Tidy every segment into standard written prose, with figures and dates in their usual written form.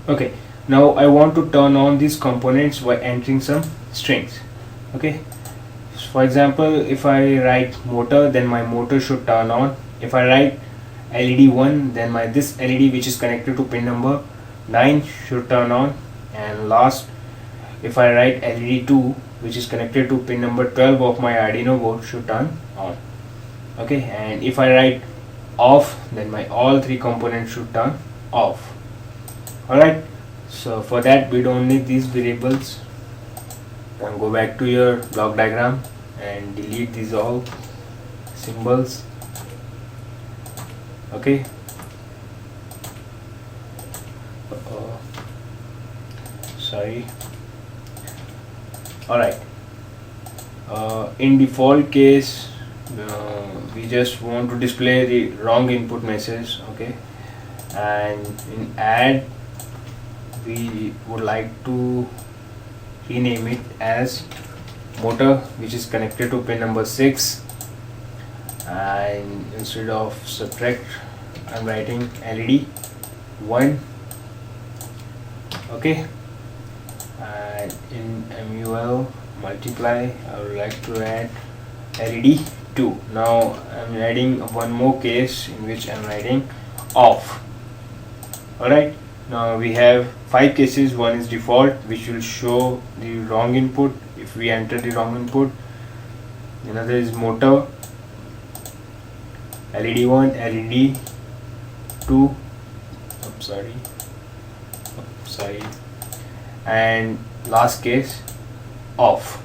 Okay, now I want to turn on these components by entering some strings. Okay, for example, if I write motor, then my motor should turn on. If I write LED1, then my this LED which is connected to pin number 9 should turn on. And last, if I write LED2 which is connected to pin number 12 of my Arduino board should turn on. Okay, and if I write off, then my all three components should turn off. Alright, so for that we don't need these variables. And go back to your block diagram and delete these all symbols. Okay. Sorry. Alright, in default case we just want to display the wrong input message. Okay, and in add we would like to rename it as motor, which is connected to pin number 6, and instead of subtract I'm writing LED 1. Okay, and in MUL multiply I would like to add LED 2. Now I'm adding one more case in which I'm writing off. Alright, now we have 5 cases. One is default, which will show the wrong input if we enter the wrong input. Another is motor, LED 1, LED 2, sorry, and last case off.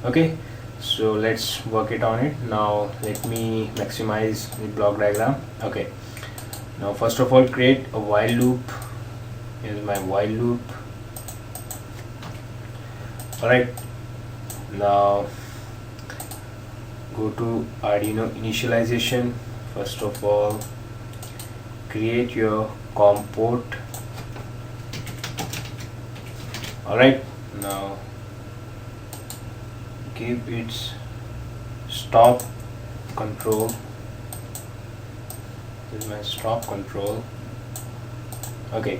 Okay, so let's work it on it. Now let me maximize the block diagram. Okay, now first of all create a while loop. Here's my while loop. Alright, now go to Arduino initialization. First of all create your COM port. Alright, now give its stop control. This is my stop control. Okay,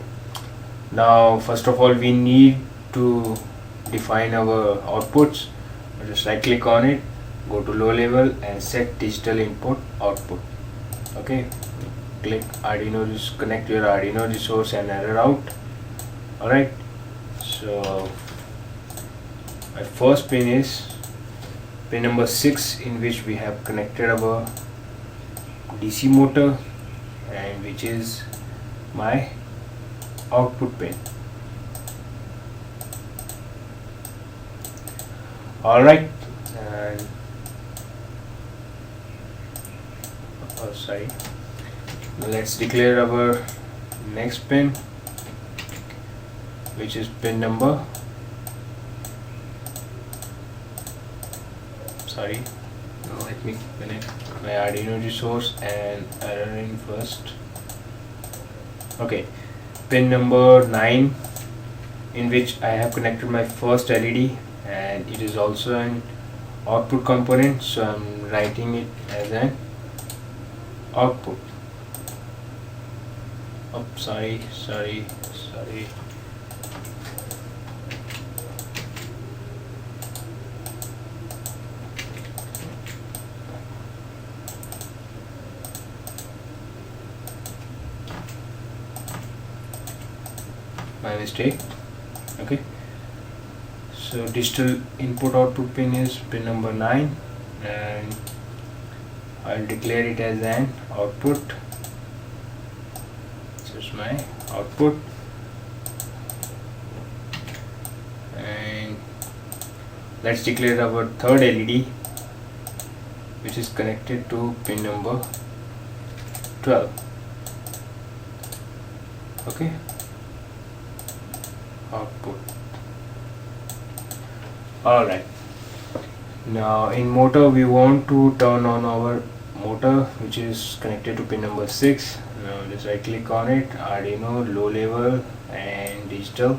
now first of all we need to define our outputs. Just right click on it, go to low level and set digital input output. Okay, click Arduino, just connect your Arduino resource and error out. Alright, so my first pin is pin number 6, in which we have connected our DC motor, and which is my output pin. Alright, and sorry, let's declare our next pin, which is pin number, let me connect my Arduino resource and error in first. Okay, pin number 9, in which I have connected my first LED, and it is also an output component, so I'm writing it as an output. Oh, sorry. My mistake. Okay, so digital input output pin is pin number 9, and I'll declare it as an output. This is my output, and let's declare our third LED, which is connected to pin number 12. Okay, output. Alright, now in motor we want to turn on our motor, which is connected to pin number 6. Now just right click on it, Arduino, low level and digital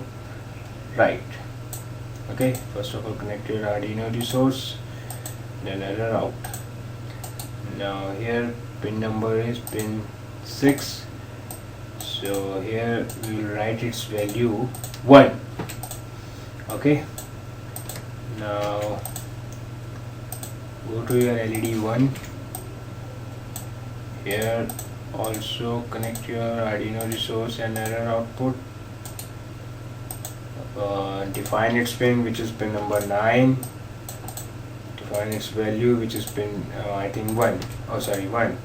right. Okay, first of all connect your Arduino resource, then error out. Now here pin number is pin 6, so So here we will write its value 1. Okay, now go to your LED 1. Here also connect your Arduino resource and error output. Define its pin, which is pin number 9. Define its value, which is pin I think 1. Oh sorry, 1.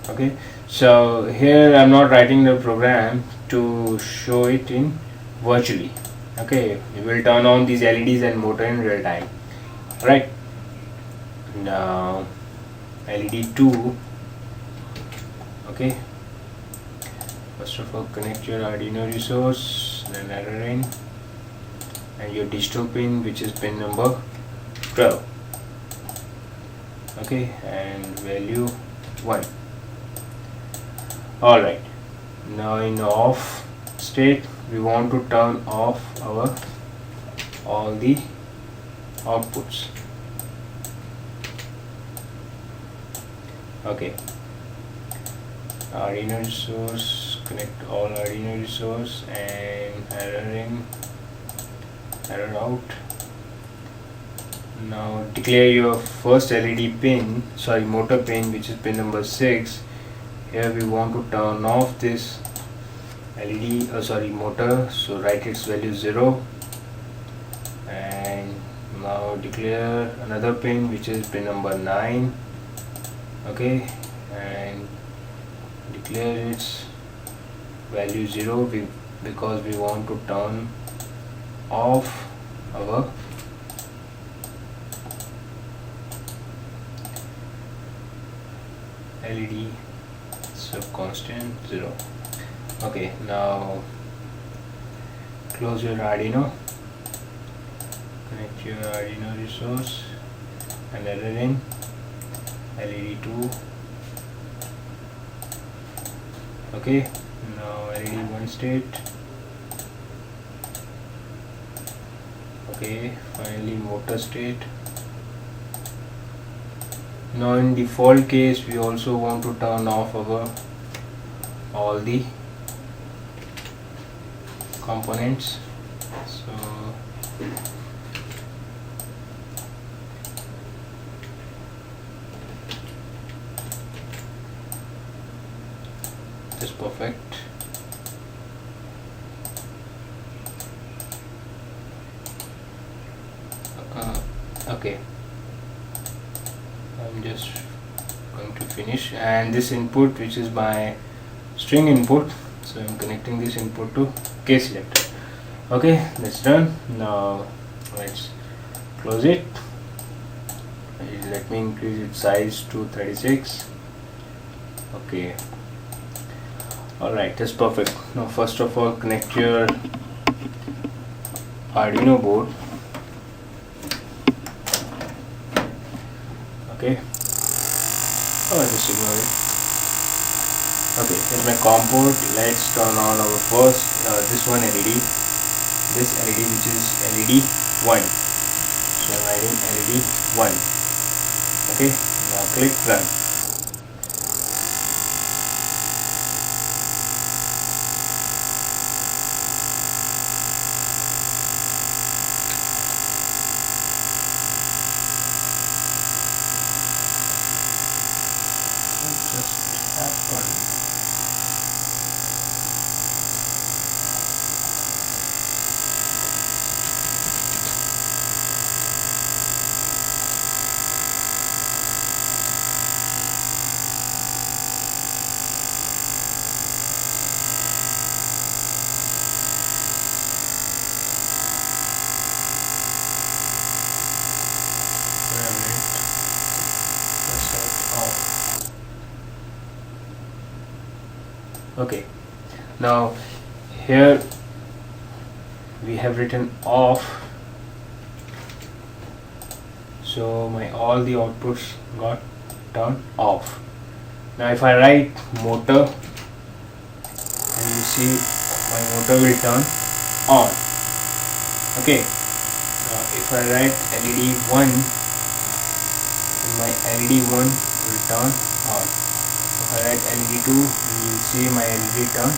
Okay, so here I'm not writing the program to show it in virtually. Okay, we will turn on these LEDs and motor in real time. Right, now LED 2. Okay, first of all connect your Arduino resource, then error in, and your digital pin, which is pin number 12. Okay, and value 1. Alright, now in off state we want to turn off our all the outputs. Okay, Arduino resource, connect all Arduino resource and error in, error out. Now declare your first LED pin, sorry motor pin, which is pin number 6. Here we want to turn off this LED, motor, so write its value 0. And now declare another pin, which is pin number 9. Okay, and declare its value 0 because we want to turn off our LED subconstant 0. Okay, now close your Arduino, connect your Arduino resource and error in, LED 2. Okay, now LED 1 state. Okay, finally motor state. Now in default case we also want to turn off our all the components, so just perfect. Okay, I'm just going to finish, and this input, which is my string input, so I'm connecting this input to case selector. Okay, that's done. Now let's close it. Let me increase its size to 36. Okay, alright, that's perfect. Now first of all connect your Arduino board. Okay, just ignore it. Okay, here's my COM port. Let's turn on our first this one LED, this LED, which is LED 1. So I'm writing LED 1. Okay, now click run. What just happened? Wait a minute. Let's start off. Okay, now here we have written off, so my all the outputs got turned off. Now if I write motor, and you see my motor will turn on. Okay, now if I write LED 1, then my LED 1 will turn on. Alright, LED 2, you see my LED turn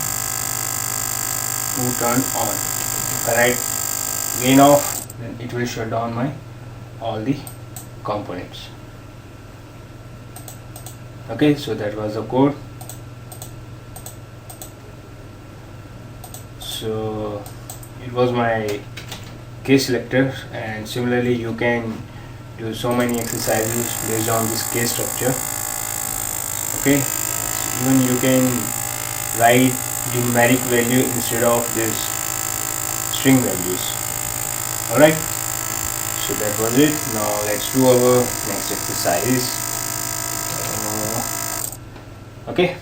on. If I write gain off, then it will shut down my all the components. Okay, so that was the code. So it was my case selector, and similarly you can do so many exercises based on this case structure. Okay, so even you can write the numeric value instead of this string values. Alright, so that was it. Now let's do our next exercise. Okay.